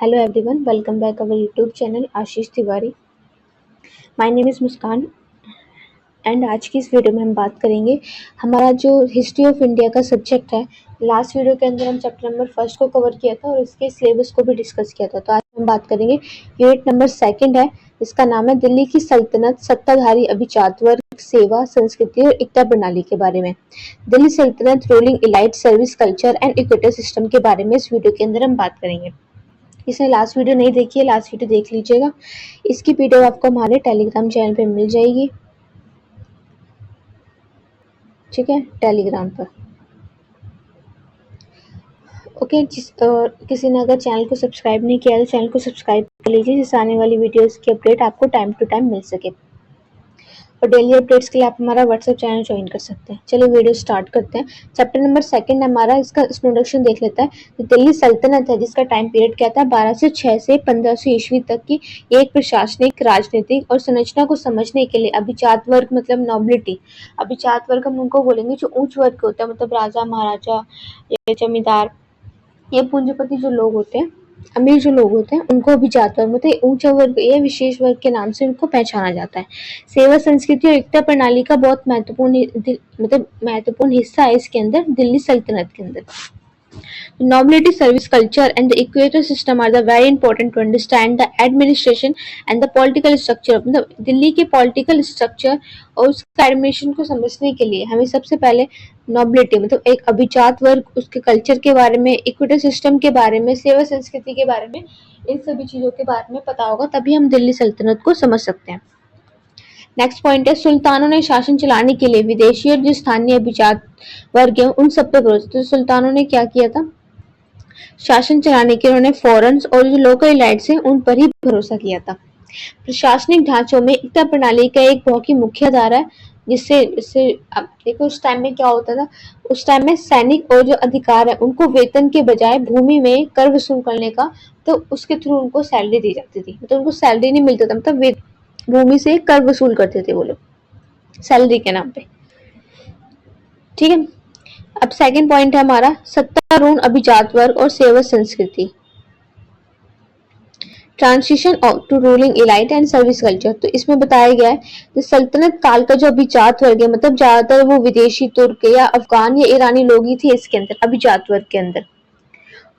Hello everyone, welcome back our YouTube channel Ashish Tiwari. My name is Muskan and आज की इस video में हम बात करेंगे हमारा जो हिस्ट्री ऑफ इंडिया का सब्जेक्ट है। लास्ट वीडियो के अंदर हम चैप्टर नंबर 1 को कवर किया था और इसके सिलेबस को भी डिस्कस किया था। तो आज हम बात करेंगे यूनिट नंबर 2 है, इसका नाम है दिल्ली की सल्तनत, सत्ताधारी अभिजात वर्ग, सेवा, संस्कृति और एकता प्रणाली के बारे में। दिल्ली सल्तनत, ruling elite, service culture and equity system के बारे में इस वीडियो के अंदर हम बात करेंगे। इसने लास्ट वीडियो नहीं देखी है, लास्ट वीडियो देख लीजिएगा। इसकी पीडीएफ आपको हमारे टेलीग्राम चैनल पे मिल जाएगी, ठीक है, टेलीग्राम पर। ओके, किसी ने अगर चैनल को सब्सक्राइब नहीं किया तो चैनल को सब्सक्राइब कर लीजिए, जिससे आने वाली वीडियोस की अपडेट आपको टाइम टू टाइम मिल सके। और डेली अपडेट्स के लिए आप हमारा व्हाट्सएप चैनल ज्वाइन कर सकते हैं। चलिए वीडियो स्टार्ट करते हैं। चैप्टर नंबर 2 हमारा, इसका इंट्रोडक्शन देख लेता है। तो दिल्ली सल्तनत है, जिसका टाइम पीरियड क्या था, 1206 से 1500 ईस्वी तक की। ये एक प्रशासनिक, राजनीतिक और संरचना को समझने के लिए अभिजात वर्ग मतलब नॉबिलिटी, अभिजात वर्ग हम उनको बोलेंगे जो उच्च वर्ग के होता है, मतलब राजा महाराजा या जमींदार, ये पूंजीपति जो लोग होते हैं, अमीर जो लोग होते हैं, उनको अभिजात वर्ग मतलब ऊंचा वर्ग या विशेष वर्ग के नाम से उनको पहचाना जाता है। सेवा, संस्कृति और एकता प्रणाली का बहुत महत्वपूर्ण हिस्सा है इसके अंदर, दिल्ली सल्तनत के अंदर। Nobility, service culture and the equator system are the very important to understand the administration and the political structure। मतलब दिल्ली के पॉलिटिकल स्ट्रक्चर और उसका एडमिनिस्ट्रेशन को समझने के लिए हमें सबसे पहले नॉबिलिटी मतलब एक अभिजात वर्ग, उसके कल्चर के बारे में, इक्विटी सिस्टम के बारे में, सेवा संस्कृति के बारे में, इन सभी चीज़ों के बारे में पता होगा, तभी हम दिल्ली सल्तनत को समझ सकते हैं। नेक्स्ट पॉइंट है, सुल्तानों ने शासन चलाने के लिए विदेशी और जो स्थानीय अभिजात वर्ग है उन सब पे भरोसा। तो सुल्तानों ने क्या किया था, शासन चलाने के उन्होंने फॉरेन और जो लोकल इलाइट्स हैं उन पर ही भरोसा किया था। प्रशासनिक ढांचों में एकता प्रणाली का एक बहुत ही मुख्य आधार है, जिससे अब देखो उस टाइम में क्या होता था, उस टाइम में सैनिक और जो अधिकार है उनको वेतन के बजाय भूमि में कर वसूल करने का, तो उसके थ्रू उनको सैलरी दी जाती थी। तो उनको सैलरी नहीं मिलता था, मतलब भूमि से कर वसूल करते थे वो लोग सैलरी के नाम पे, ठीक है। अब सेकंड पॉइंट है हमारा, सत्तारूढ़ अभिजात वर्ग और सेवा संस्कृति, transition to ruling elite and service culture. तो इसमें बताया गया है कि सल्तनत काल का जो अभिजात वर्ग है, मतलब ज्यादातर वो विदेशी, तुर्क या अफगान या ईरानी लोग ही थे इसके अंदर, अभिजात वर्ग के अंदर।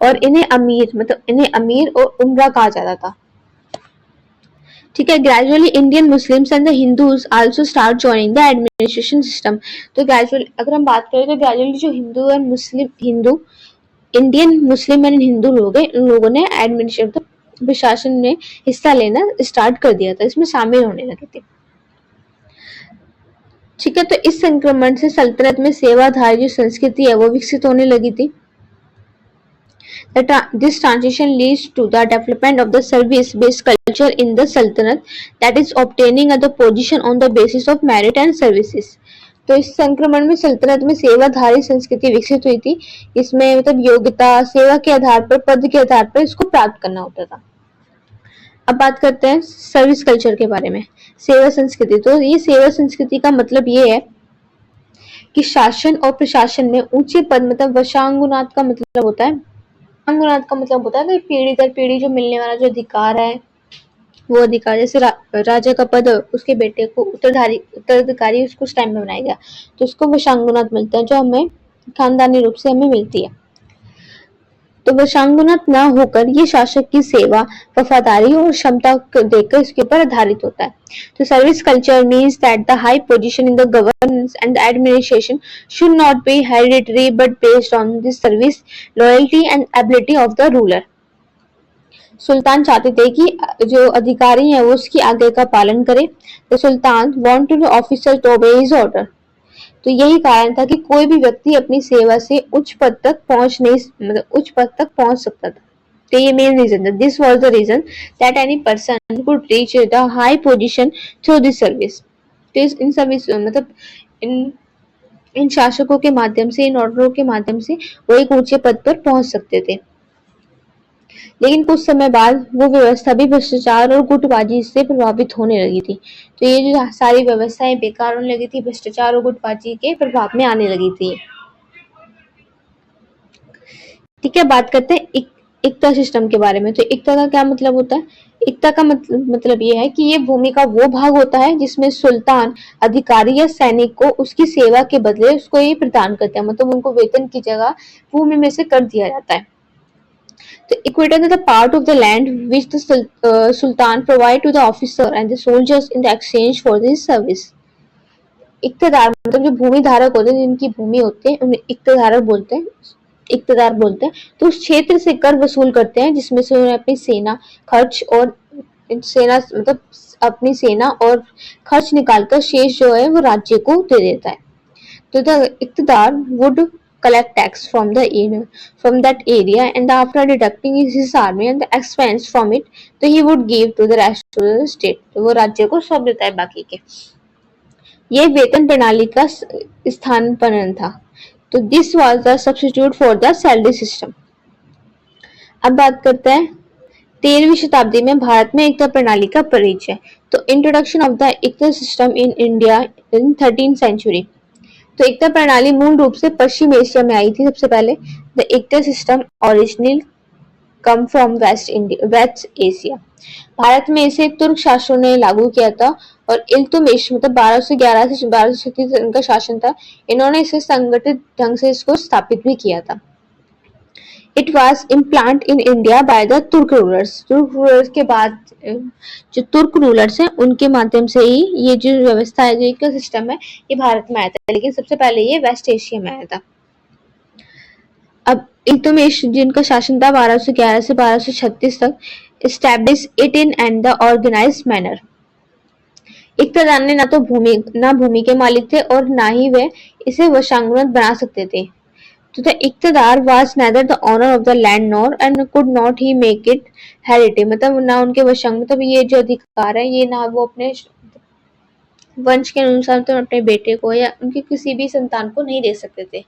और इन्हें अमीर और उमरा कहा जाता था, ठीक है। Gradually Indian Muslims and the Hindus also start joining the administration system. तो ग्रेजुअली अगर हम बात करें तो ग्रेजुअली जो Hindu Indian Muslim and Hindu लोग हैं, इन लोगों ने एडमिनिस्ट्रेशन प्रशासन में हिस्सा लेना स्टार्ट कर दिया था, इसमें शामिल होने लगे थे, ठीक है। तो इस संक्रमण से सल्तनत में सेवाधारी जो संस्कृति है वो विकसित होने लगी थी। This transition leads to the development of the service-based culture in the Sultanate, that is obtaining the position on the basis of merit and services। तो इस संक्रमण में सल्तनत में सेवाधारी संस्कृति विकसित हुई थी, इसमें मतलब योग्यता, सेवा के आधार पर, पद के आधार पर इसको प्राप्त करना होता था। अब बात करते हैं सर्विस कल्चर के बारे में, सेवा संस्कृति। तो ये सेवा संस्कृति का मतलब ये है कि शासन और प्रशासन में ऊंचे पद, मतलब वशांगुनाथ का मतलब होता है, कि पीढ़ी दर पीढ़ी जो मिलने वाला जो अधिकार है, वो अधिकार जैसे राजा का पद उसके बेटे को उत्तराधिकारी उसको उस टाइम में बनाया गया, तो उसको वशांगुनाथ मिलता है, जो हमें खानदानी रूप से हमें मिलती है। तो वशांगुनाथ न होकर ये शासक की सेवा, वफादारी और क्षमता देखकर इसके ऊपर आधारित होता है। तो service culture means that the high position in the governance and the administration should not be hereditary but based on the service, loyalty and ability of the ruler. सुल्तान चाहते थे कि जो अधिकारी है वो उसकी आज्ञा का पालन करे। The sultan wanted the officer to obey his order. तो यही कारण था कि कोई भी व्यक्ति अपनी सेवा से उच्च पद तक पहुंच सकता था। तो ये मेन रीजन था, this was the reason that any person could reach the high position through this service. तो इन सर्विस मतलब इन शासकों के माध्यम से, इन ऑर्डरों के माध्यम से वो एक ऊंचे पद पर पहुंच सकते थे। लेकिन कुछ समय बाद वो व्यवस्था भी भ्रष्टाचार और गुटबाजी से प्रभावित होने लगी थी। तो ये जो सारी व्यवस्थाएं बेकार होने लगी थी, भ्रष्टाचार और गुटबाजी के प्रभाव में आने लगी थी, ठीक है। बात करते हैं इक्ता सिस्टम के बारे में। तो इक्ता का क्या मतलब होता है? इक्ता का मतलब ये है कि ये भूमि का वो भाग होता है जिसमें सुल्तान अधिकारी या सैनिक को उसकी सेवा के बदले उसको ये प्रदान करते हैं, मतलब उनको वेतन की जगह भूमि में से कर दिया जाता है। The equator is the part of the land which the sultan provide to the officer and the soldiers in the exchange for this service. इक्तदार मतलब जो भूमि धारक होते हैं, जिनकी भूमि होते हैं, उन्हें इक्तदार बोलते हैं। तो उस क्षेत्र से कर वसूल करते हैं जिसमें से उन्हें अपनी सेना खर्च और सेना मतलब अपनी सेना और खर्च निकालकर शेष जो है वो राज्य को दे देता है। तो the iqtadar would collect tax from that area, and after deducting his army and the expense from it, तो he would give to the rest to the state. तो वो राज्य को सौंप देता है बाकी के। ये वेतन प्रणाली का स्थानापन्न था। तो this was the substitute for the salary system. अब बात करते हैं 13वीं शताब्दी में भारत में इक्ता प्रणाली का परिचय। तो introduction of the iqta system in India in 13th century. तो इक्ता प्रणाली मूल रूप से पश्चिम एशिया में आई थी सबसे पहले। The iqta system original come from West Asia. Bharat में इसे तुर्क शासकों ने लागू किया था और इल्तुतमिश मतलब 1211 से 1236 इनका शासन था। इन्होंने इसे संगठित ढंग से इसको स्थापित भी किया था। It was implanted in India by the तुर्क रूलर्स। तुर्क रूलर्स के बाद जो तुर्क रूलर्स हैं उनके माध्यम से ही ये जो व्यवस्था है, जो इक्ता सिस्टम है, ये भारत में आया था, लेकिन सबसे पहले ये वेस्ट एशिया में आया था। अब इल्तुतमिश जिनका शासन था 1211 से 1236 तक, establish it in and the organised manner. इक्तदार ने ना भूमि के मालिक थे और ना ही वे इसे वशांगुनत बना सकते थे। तो the इक्तदार was neither the owner of the land nor and could not he make it hereditary, मतलब ना उनके वशांग मतलब ये जो अधिकार है ये ना वो अपने वंश के अनुसार तो अपने बेटे को या उनके किसी भी संतान को नहीं दे सकते थे।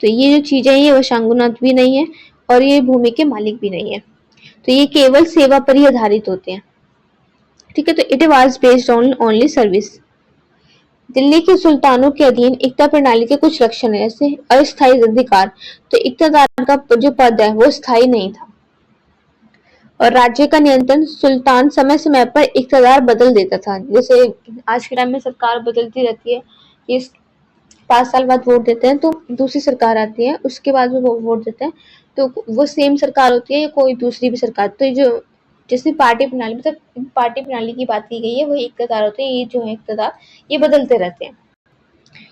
तो ये जो चीजें हैं ये वशांगुनत भी नहीं है और ये भूमि के मालिक भी नहीं है। तो ये केवल सेवा पर ही आधारित होते हैं। ठीक है, तो it was based on only service. Delhi के सुल्तानों के अधीन इक्ता प्रणाली के कुछ लक्षण है, जैसे अस्थायी अधिकार। तो इक्तदार का जो पद है वो स्थायी नहीं था और राज्य का नियंत्रण सुल्तान समय समय पर इक्तदार बदल देता था। जैसे आज के टाइम में सरकार बदलती रहती है, ये 5 साल बाद वोट देते हैं तो दूसरी सरकार आती है, उसके बाद वो वोट देते हैं तो वो सेम सरकार होती है या कोई दूसरी भी सरकार। तो जो जैसे पार्टी प्रणाली मतलब पार्टी प्रणाली की बात की गई है वही इक्तदार होते हैं। ये जो है इक्तदार ये बदलते रहते हैं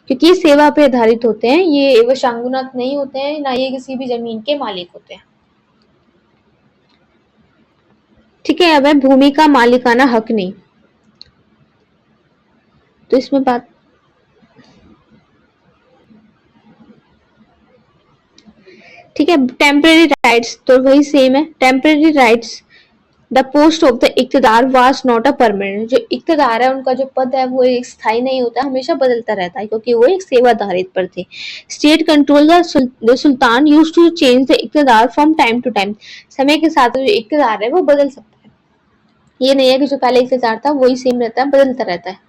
क्योंकि ये सेवा पे आधारित होते हैं, ये वशांगुनत नहीं होते हैं, ना ये किसी भी जमीन के मालिक होते हैं। ठीक है, अब है भूमि का मालिकाना हक नहीं। तो इसमें बात ठीक है, टेम्परेरी राइट्स तो वही सेम है। Temporary rights the post of the iqtadar was not a permanent. जो इक्तदार है उनका जो पद है वो एक स्थायी नहीं होता, हमेशा बदलता रहता है क्योंकि वो एक सेवाधारित पर थे। State control the sultan used to change the iqtadar from time to time. समय के साथ जो इक्तदार है वो बदल सकता है, ये नहीं है कि जो पहले इक्तदार था वही सेम रहता है, बदलता रहता है।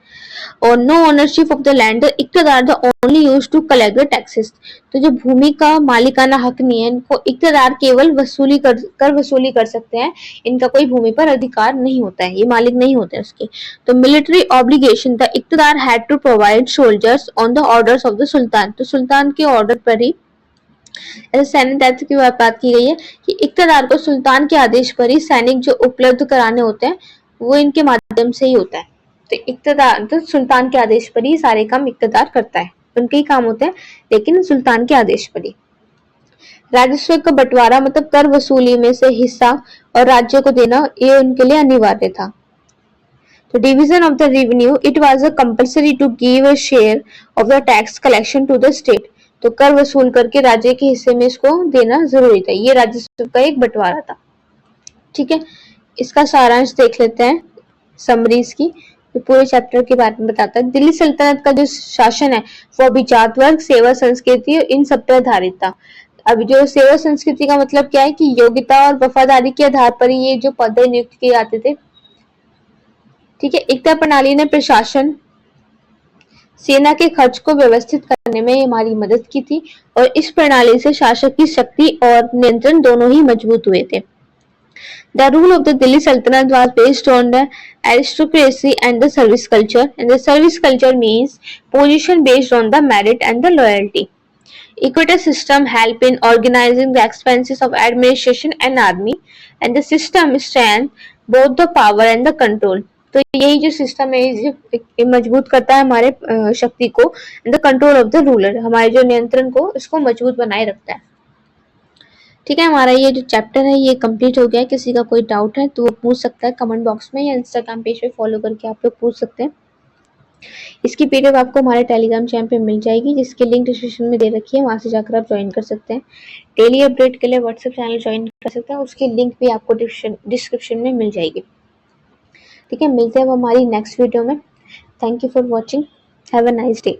और no ownership of the land, the iqtadar the only used to collect the taxes. तो जो भूमि का मालिकाना हक नहीं है, इनको इक्तदार केवल वसूली कर सकते हैं, इनका कोई भूमि पर अधिकार नहीं होता है, ये मालिक नहीं होते उसके। तो military obligation, the iqtadar had to provide soldiers on the orders of the sultan. तो सुल्तान के ऑर्डर पर ही सैनिक दायित्व की बात की गई है कि इक्तदार को सुल्तान के आदेश पर ही सैनिक जो उपलब्ध कराने होते हैं वो इनके माध्यम से ही होता है। तो इक्तदार तो सुल्तान के आदेश पर ही सारे काम इक्तदार करता है, उनके ही काम होते हैं लेकिन सुल्तान के आदेश पर ही। राजस्व का बंटवारा मतलब कर वसूली में से हिस्सा और राज्य को देना ये उनके लिए अनिवार्य था। तो division of the revenue, it was a compulsory to give a share of the tax collection to the state. तो कर वसूल करके राज्य के हिस्से में इसको देना जरूरी था, ये राजस्व का एक बंटवारा था। ठीक है, इसका सारांश देख लेते हैं समरीज की। तो पूरे चैप्टर के बारे में बताता है। दिल्ली सल्तनत का जो शासन है वो अभिजात वर्ग, सेवा संस्कृति इन सब पर आधारित था। अब जो सेवा संस्कृति का मतलब क्या है कि योग्यता और वफादारी के आधार पर ये जो पद नियुक्त किए जाते थे। ठीक है, इक्ता प्रणाली ने प्रशासन सेना के खर्च को व्यवस्थित करने में हमारी मदद की थी और इस प्रणाली से शासक की शक्ति और नियंत्रण दोनों ही मजबूत हुए थे। The rule of the Delhi Sultanate was based on the aristocracy and the service culture, and the service culture means position based on the merit and the loyalty. Equitable system help in organizing the expenses of administration and army, and the system strength both the power and the control. तो यही जो system है ये मजबूत करता है हमारे शक्ति को, and the control of the ruler, हमारे जो नियंत्रण को इसको मजबूत बनाए रखता है। ठीक है, हमारा ये जो चैप्टर है ये कंप्लीट हो गया है। किसी का कोई डाउट है तो वो पूछ सकता है कमेंट बॉक्स में, या इंस्टाग्राम पेज पे फॉलो करके आप लोग पूछ सकते हैं। इसकी पीडीएफ आपको हमारे टेलीग्राम चैनल पे मिल जाएगी, जिसकी लिंक डिस्क्रिप्शन में दे रखी है, वहां से जाकर आप ज्वाइन कर सकते हैं। डेली अपडेट के लिए व्हाट्सएप चैनल ज्वाइन कर सकते हैं, उसकी लिंक भी आपको डिस्क्रिप्शन में मिल जाएगी। ठीक है, मिलते हैं हमारी नेक्स्ट वीडियो में। Thank you for watching, have a nice day.